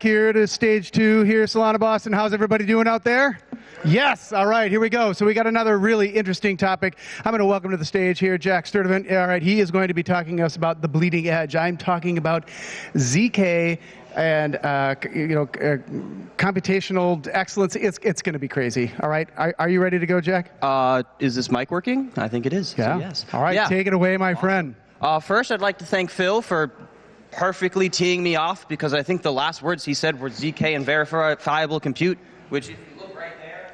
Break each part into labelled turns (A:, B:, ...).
A: here to stage 2 here, Solana Boston. How's everybody doing out there? Yes, all right, here we go. So we got another really interesting topic. I'm going to welcome to the stage here Jack Sturtevant. All right, he is going to be talking to us about the bleeding edge. I'm talking about ZK and computational excellence. It's going to be crazy. All right, are you ready to go, Jack?
B: Is this mic working? I think it is.
A: Yeah.
B: So yes.
A: All right, take it away, my friend.
B: First, I'd like to thank Phil for perfectly teeing me off, because I think the last words he said were ZK and verifiable compute, which if you look right there,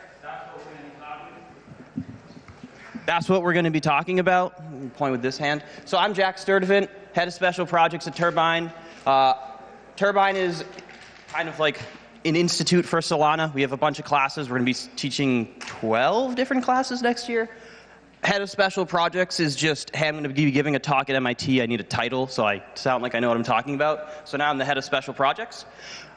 B: that's what we're going to be talking about. Point with this hand. So I'm Jack Sturtevant, head of special projects at Turbine. Turbine is kind of like an institute for Solana. We have a bunch of classes. We're going to be teaching 12 different classes next year. Head of special projects is just, hey, I'm going to be giving a talk at MIT. I need a title, so I sound like I know what I'm talking about. So now I'm the head of special projects.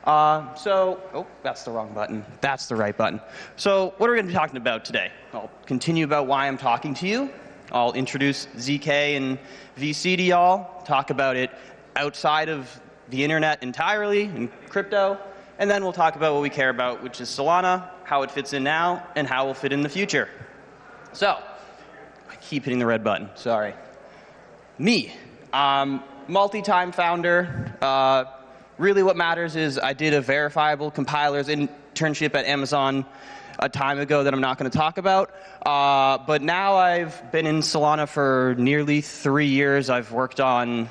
B: Oh, that's the wrong button. That's the right button. So what are we going to be talking about today? I'll continue about why I'm talking to you. I'll introduce ZK and VC to y'all, talk about it outside of the internet entirely, and crypto, and then we'll talk about what we care about, which is Solana, how it fits in now, and how it will fit in the future. So, I keep hitting the red button, sorry. Me, multi-time founder. Really what matters is I did a Verifiable compiler's internship at Amazon a time ago that I'm not going to talk about. But now I've been in Solana for nearly 3 years. I've worked on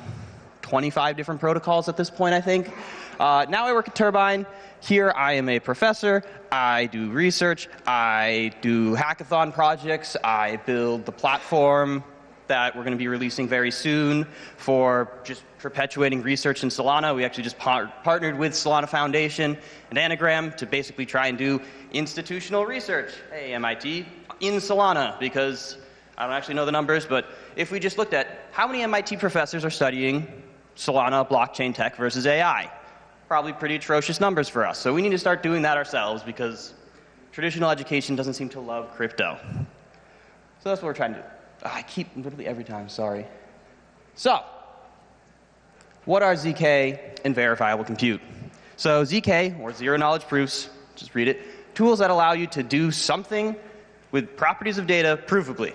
B: 25 different protocols at this point, I think. Now I work at Turbine. Here I am a professor. I do research. I do hackathon projects. I build the platform that we're going to be releasing very soon for just perpetuating research in Solana. We actually just partnered with Solana Foundation and Anagram to basically try and do institutional research. Hey, MIT, in Solana, because I don't actually know the numbers, but if we just looked at how many MIT professors are studying Solana blockchain tech versus AI, probably pretty atrocious numbers for us. So we need to start doing that ourselves, because traditional education doesn't seem to love crypto. So that's what we're trying to do. I keep literally every time, sorry. So, what are ZK and verifiable compute? So ZK, or zero knowledge proofs, just read it, tools that allow you to do something with properties of data provably.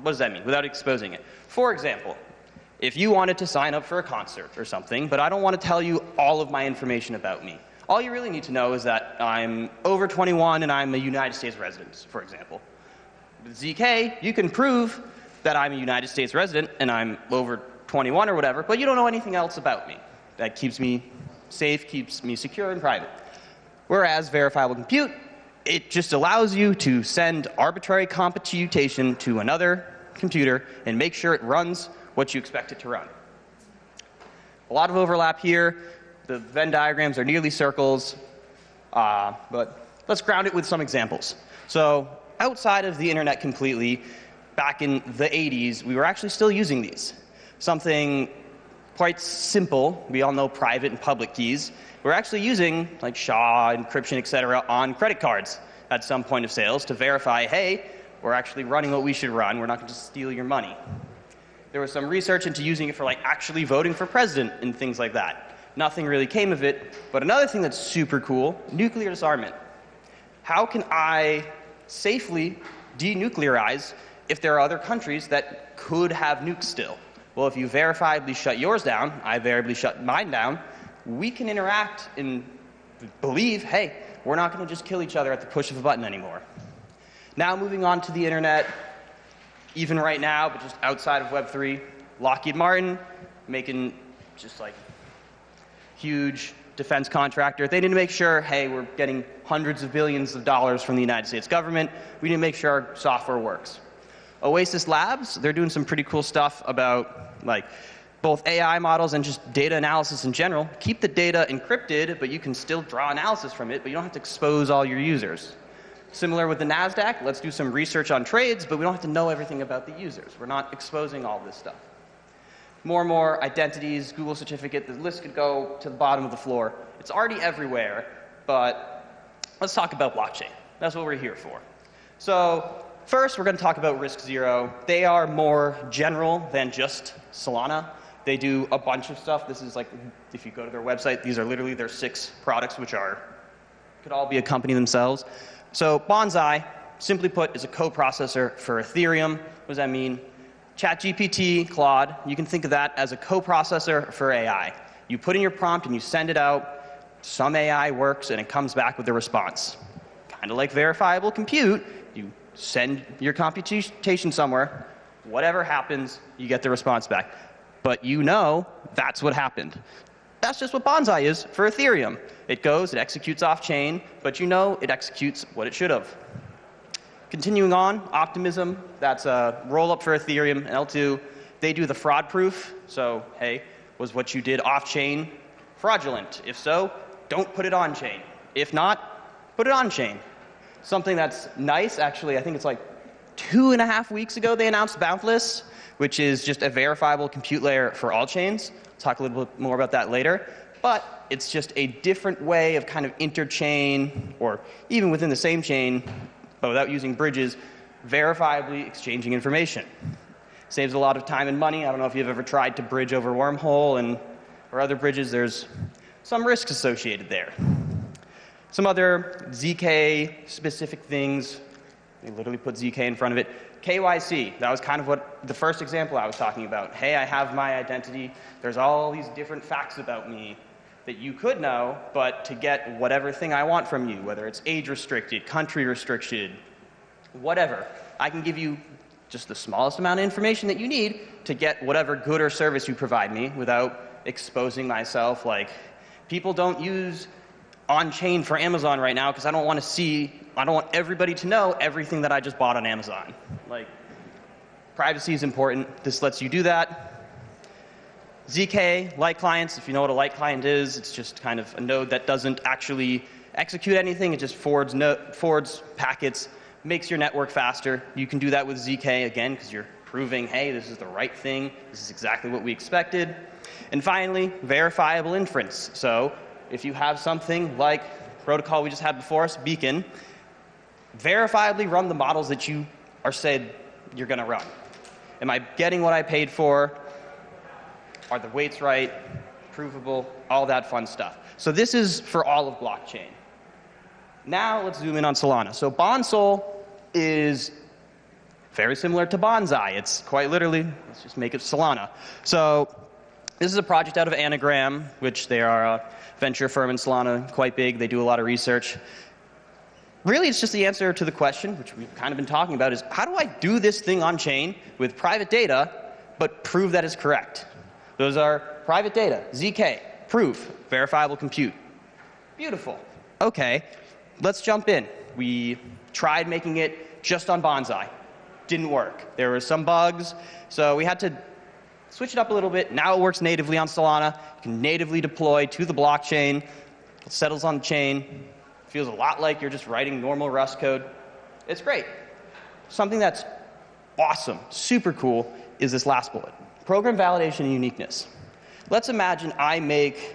B: What does that mean? Without exposing it. For example, if you wanted to sign up for a concert or something, but I don't want to tell you all of my information about me. All you really need to know is that I'm over 21 and I'm a United States resident, for example. With ZK, you can prove that I'm a United States resident and I'm over 21 or whatever, but you don't know anything else about me. That keeps me safe, keeps me secure and private. Whereas verifiable compute, it just allows you to send arbitrary computation to another computer and make sure it runs what you expect it to run. A lot of overlap here. The Venn diagrams are nearly circles, but let's ground it with some examples. So outside of the internet completely, back in the 80s, we were actually still using these. Something quite simple. We all know private and public keys. We're actually using like SHA, encryption, et cetera, on credit cards at some point of sales to verify, hey, we're actually running what we should run. We're not going to just steal your money. There was some research into using it for like actually voting for president and things like that. Nothing really came of it. But another thing that's super cool, nuclear disarmament. How can I safely denuclearize if there are other countries that could have nukes still? Well, if you verifiably shut yours down, I variably shut mine down, we can interact and believe, hey, we're not going to just kill each other at the push of a button anymore. Now moving on to the internet, even right now, but just outside of Web3, Lockheed Martin making just like huge defense contractor. They need to make sure, hey, we're getting hundreds of billions of dollars from the United States government. We need to make sure our software works. Oasis Labs, they're doing some pretty cool stuff about like both AI models and just data analysis in general. Keep the data encrypted, but you can still draw analysis from it, but you don't have to expose all your users. Similar with the NASDAQ, let's do some research on trades, but we don't have to know everything about the users. We're not exposing all this stuff. More and more identities, Google certificate, the list could go to the bottom of the floor. It's already everywhere, but let's talk about blockchain. That's what we're here for. So first, we're going to talk about risk zero. They are more general than just Solana. They do a bunch of stuff. This is like, if you go to their website, these are literally their 6 products, which could all be a company themselves. So Bonsai, simply put, is a coprocessor for Ethereum. What does that mean? ChatGPT, Claude, you can think of that as a coprocessor for AI. You put in your prompt and you send it out. Some AI works and it comes back with a response. Kind of like verifiable compute. You send your computation somewhere. Whatever happens, you get the response back. But you know that's what happened. That's just what Bonsai is for Ethereum. It goes, it executes off-chain, but you know it executes what it should have. Continuing on, Optimism, that's a roll-up for Ethereum, and L2. They do the fraud proof. So, hey, was what you did off-chain fraudulent? If so, don't put it on-chain. If not, put it on-chain. Something that's nice, actually, I think it's like 2.5 weeks ago they announced Boundless, which is just a verifiable compute layer for all chains. I'll talk a little bit more about that later. But it's just a different way of kind of interchain, or even within the same chain, but without using bridges, verifiably exchanging information. Saves a lot of time and money. I don't know if you've ever tried to bridge over Wormhole or other bridges. There's some risks associated there. Some other ZK-specific things. They literally put ZK in front of it. KYC, that was kind of what the first example I was talking about. Hey, I have my identity. There's all these different facts about me that you could know, but to get whatever thing I want from you, whether it's age restricted, country restricted, whatever, I can give you just the smallest amount of information that you need to get whatever good or service you provide me without exposing myself. Like, people don't use on-chain for Amazon right now because I don't want everybody to know everything that I just bought on Amazon. Like, privacy is important. This lets you do that. ZK, light clients, if you know what a light client is, it's just kind of a node that doesn't actually execute anything. It just forwards packets, makes your network faster. You can do that with ZK, again, because you're proving, hey, this is the right thing. This is exactly what we expected. And finally, verifiable inference. So if you have something like protocol we just had before us, Beacon, verifiably run the models that you are said you're going to run. Am I getting what I paid for? Are the weights right? Provable? All that fun stuff. So this is for all of blockchain. Now let's zoom in on Solana. So Bonsol is very similar to Bonsai. It's quite literally, let's just make it Solana. So this is a project out of Anagram, which they are a venture firm in Solana, quite big. They do a lot of research. Really, it's just the answer to the question, which we've kind of been talking about, is how do I do this thing on chain with private data, but prove that it's correct? Those are private data, ZK, proof, verifiable compute. Beautiful. Okay, let's jump in. We tried making it just on Bonsai. Didn't work. There were some bugs, so we had to switch it up a little bit. Now it works natively on Solana. You can natively deploy to the blockchain. It settles on the chain. Feels a lot like you're just writing normal Rust code. It's great. Something that's awesome, super cool, is this last bullet. Program validation and uniqueness. Let's imagine I make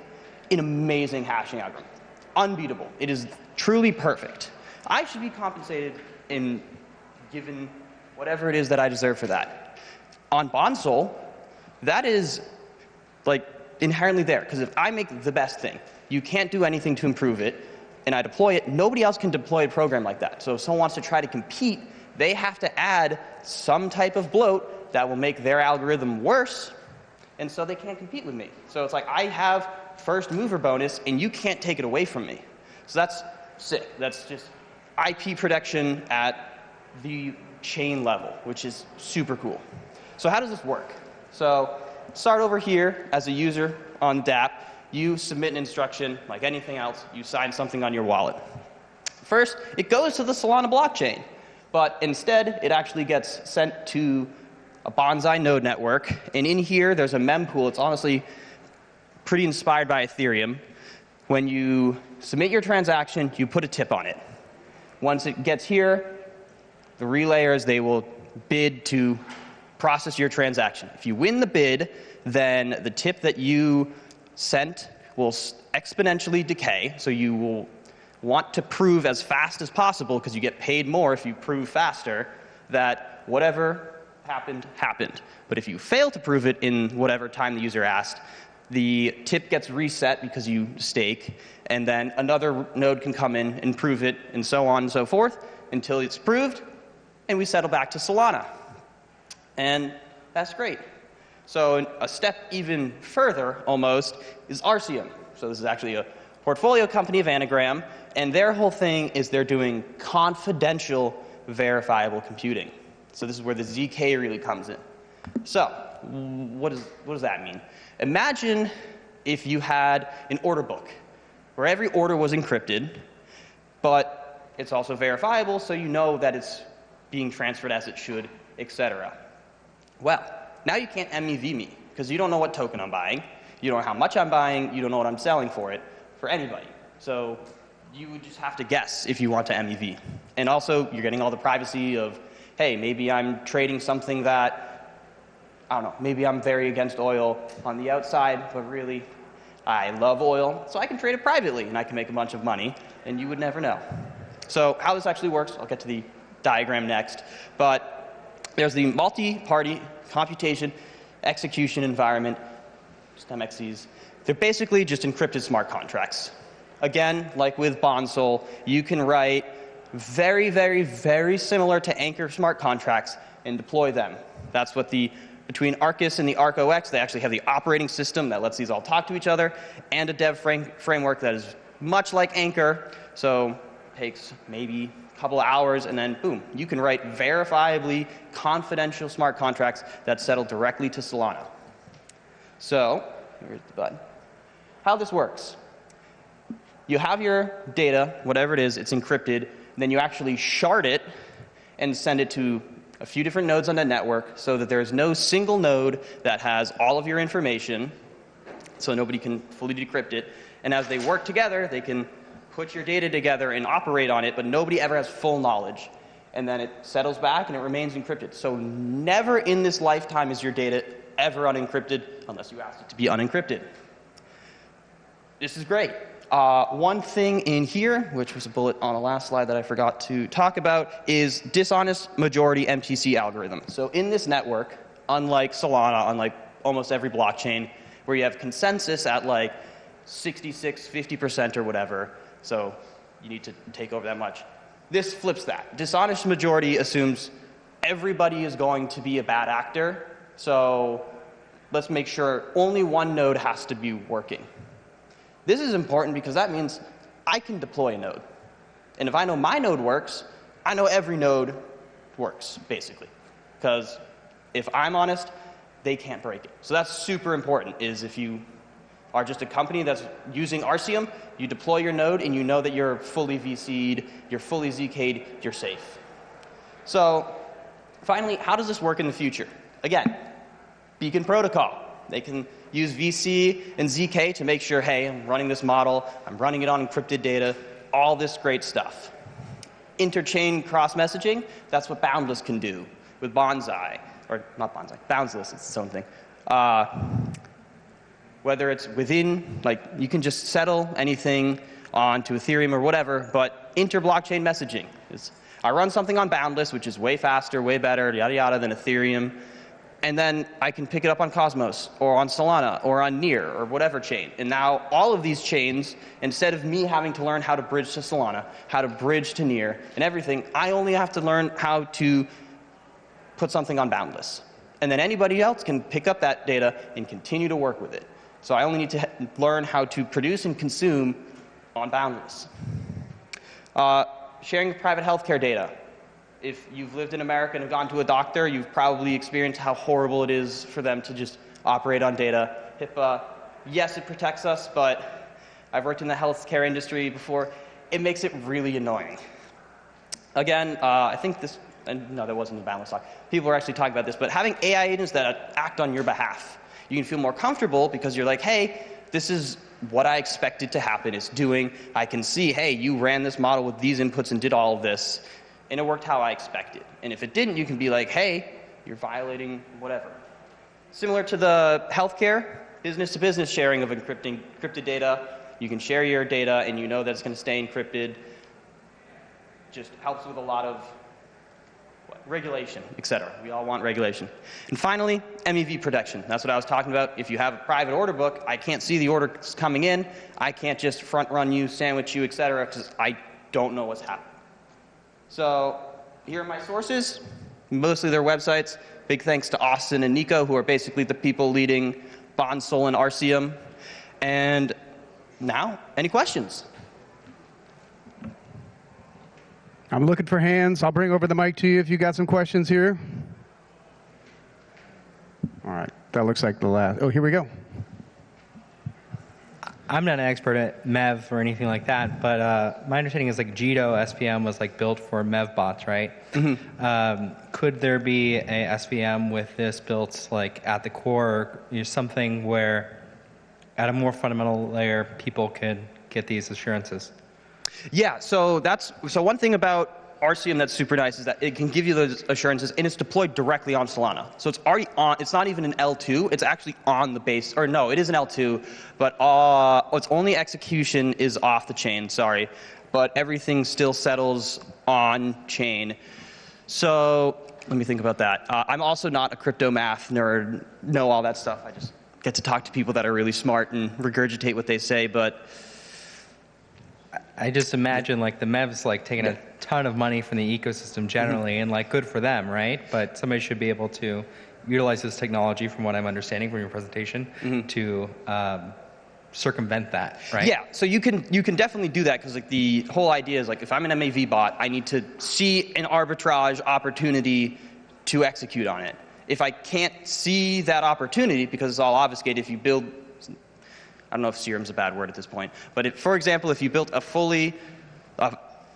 B: an amazing hashing algorithm. Unbeatable. It is truly perfect. I should be compensated and given whatever it is that I deserve for that. On Bonsol, that is like inherently there, because if I make the best thing, you can't do anything to improve it, and I deploy it, nobody else can deploy a program like that. So if someone wants to try to compete, they have to add some type of bloat that will make their algorithm worse, and so they can't compete with me. So it's like I have first mover bonus, and you can't take it away from me. So that's sick. That's just IP protection at the chain level, which is super cool. So how does this work? So start over here as a user on dApp. You submit an instruction like anything else. You sign something on your wallet. First, it goes to the Solana blockchain, but instead it actually gets sent to a Bonsai node network. And in here, there's a mempool. It's honestly pretty inspired by Ethereum. When you submit your transaction, you put a tip on it. Once it gets here, the relayers, they will bid to process your transaction. If you win the bid, then the tip that you sent will exponentially decay, so you will want to prove as fast as possible, because you get paid more if you prove faster, that whatever happened, happened. But if you fail to prove it in whatever time the user asked, the tip gets reset because you stake, and then another node can come in and prove it, and so on and so forth, until it's proved, and we settle back to Solana. And that's great. So a step even further, almost, is Arcium. So this is actually a portfolio company of Anagram, and their whole thing is they're doing confidential verifiable computing. So this is where the ZK really comes in. So what does that mean? Imagine if you had an order book where every order was encrypted, but it's also verifiable, so you know that it's being transferred as it should, etc. Well, now you can't MEV me, because you don't know what token I'm buying, you don't know how much I'm buying, you don't know what I'm selling for it, for anybody. So you would just have to guess if you want to MEV. And also, you're getting all the privacy of, hey, maybe I'm trading something that, I don't know, maybe I'm very against oil on the outside, but really, I love oil, so I can trade it privately, and I can make a bunch of money, and you would never know. So how this actually works, I'll get to the diagram next, but there's the multi-party computation execution environment, just MXCs. They're basically just encrypted smart contracts. Again, like with Bonsol, you can write very, very, very similar to Anchor smart contracts and deploy them. That's what between Arcus and the ArcOX, they actually have the operating system that lets these all talk to each other, and a dev framework that is much like Anchor, so takes maybe a couple of hours, and then boom, you can write verifiably confidential smart contracts that settle directly to Solana. So, here's the button. How this works. You have your data, whatever it is, it's encrypted, and then you actually shard it and send it to a few different nodes on the network so that there's no single node that has all of your information, so nobody can fully decrypt it. And as they work together, they can put your data together and operate on it, but nobody ever has full knowledge. And then it settles back and it remains encrypted. So never in this lifetime is your data ever unencrypted unless you ask it to be unencrypted. This is great. One thing in here, which was a bullet on the last slide that I forgot to talk about, is dishonest majority MTC algorithm. So in this network, unlike Solana, unlike almost every blockchain, where you have consensus at like 66, 50% or whatever, so you need to take over that much. This flips that. Dishonest majority assumes everybody is going to be a bad actor, so let's make sure only one node has to be working. This is important because that means I can deploy a node. And if I know my node works, I know every node works, basically. Because if I'm honest, they can't break it. So that's super important, is if you are just a company that's using Arcium, you deploy your node and you know that you're fully VC'd, you're fully ZK'd, you're safe. So finally, how does this work in the future? Again, Beacon Protocol. They can use VC and ZK to make sure, hey, I'm running this model, I'm running it on encrypted data, all this great stuff. Interchain cross-messaging, that's what Boundless can do with Bonsai, or not Bonsai, Boundless, it's its own thing. Whether it's within, like, you can just settle anything onto Ethereum or whatever, but inter-blockchain messaging is, I run something on Boundless, which is way faster, way better, yada yada, than Ethereum, and then I can pick it up on Cosmos, or on Solana, or on Near, or whatever chain. And now all of these chains, instead of me having to learn how to bridge to Solana, how to bridge to Near, and everything, I only have to learn how to put something on Boundless. And then anybody else can pick up that data and continue to work with it. So I only need to learn how to produce and consume on Boundless. Sharing private healthcare data. If you've lived in America and have gone to a doctor, you've probably experienced how horrible it is for them to just operate on data. HIPAA, yes, it protects us, but I've worked in the healthcare industry before. It makes it really annoying. Again, I think this, and no, that wasn't the Boundless talk. People are actually talking about this, but having AI agents that act on your behalf. You can feel more comfortable because you're like, hey, this is what I expected to happen. It's doing, I can see, hey, you ran this model with these inputs and did all of this, and it worked how I expected. And if it didn't, you can be like, hey, you're violating whatever. Similar to the healthcare, business-to-business sharing of encrypted data. You can share your data, and you know that it's going to stay encrypted. Just helps with a lot of regulation, etc. We all want regulation. And finally, MEV protection. That's what I was talking about. If you have a private order book, I can't see the orders coming in. I can't just front run you, sandwich you, etc. because I don't know what's happening. So here are my sources, mostly their websites. Big thanks to Austin and Nico, who are basically the people leading Bond, Sol, and RCM. And now, any questions?
A: I'm looking for hands. I'll bring over the mic to you if you got some questions here. All right, that looks like the last. Oh, here we go.
C: I'm not an expert at MEV or anything like that, but my understanding is like Jito SVM was like built for MEV bots, right? Mm-hmm. Could there be a SVM with this built like at the core, something where at a more fundamental layer people could get these assurances?
B: Yeah, so one thing about RCM that's super nice is that it can give you those assurances, and it's deployed directly on Solana. So it's already on. It's not even an L2. It's actually on the base. Or no, it is an L2, but its only execution is off the chain. Sorry, but everything still settles on chain. So let me think about that. I'm also not a crypto math nerd. Know all that stuff. I just get to talk to people that are really smart and regurgitate what they say, but.
C: I just imagine like the MEVs like taking a ton of money from the ecosystem generally, and like good for them, right? But somebody should be able to utilize this technology, from what I'm understanding from your presentation, to circumvent that, right?
B: Yeah, so you can definitely do that, because like the whole idea is like if I'm an MAV bot, I need to see an arbitrage opportunity to execute on it. If I can't see that opportunity because it's all obfuscated, if you build, I don't know if serum's a bad word at this point, but for example, if you built a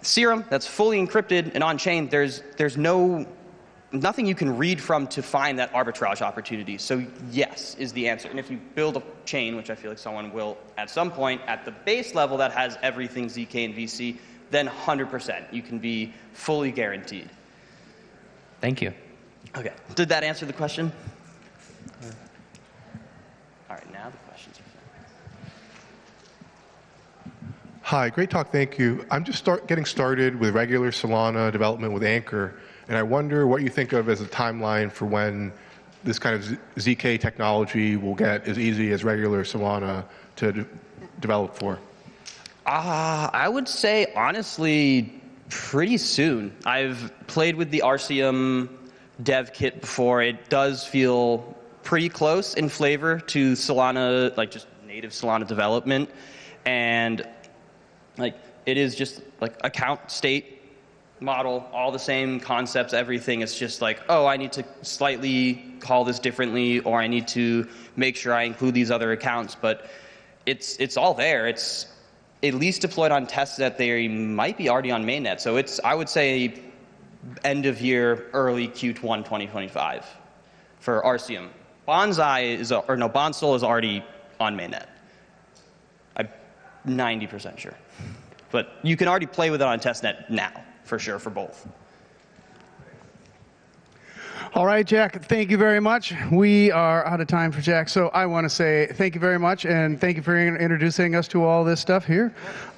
B: serum that's fully encrypted and on chain, there's nothing you can read from to find that arbitrage opportunity. So yes is the answer. And if you build a chain, which I feel like someone will at some point at the base level that has everything ZK and VC, then 100% you can be fully guaranteed.
C: Thank you.
B: Okay, did that answer the question? All right, now the questions are.
D: Hi, great talk, thank you. I'm just getting started with regular Solana development with Anchor, and I wonder what you think of as a timeline for when this kind of ZK technology will get as easy as regular Solana to develop for.
B: I would say, honestly, pretty soon. I've played with the RCM dev kit before. It does feel pretty close in flavor to Solana, like just native Solana development, and like it is just like account state model, all the same concepts, everything. It's just like, oh, I need to slightly call this differently, or I need to make sure I include these other accounts. But it's all there. It's at least deployed on testnet. They might be already on mainnet. So it's, I would say, end of year, early Q1 2025 for RCM. Bondsol is already on mainnet. I'm 90% sure. But you can already play with it on testnet now, for sure, for both.
A: All right, Jack, thank you very much. We are out of time for Jack, so I want to say thank you very much, and thank you for introducing us to all this stuff here.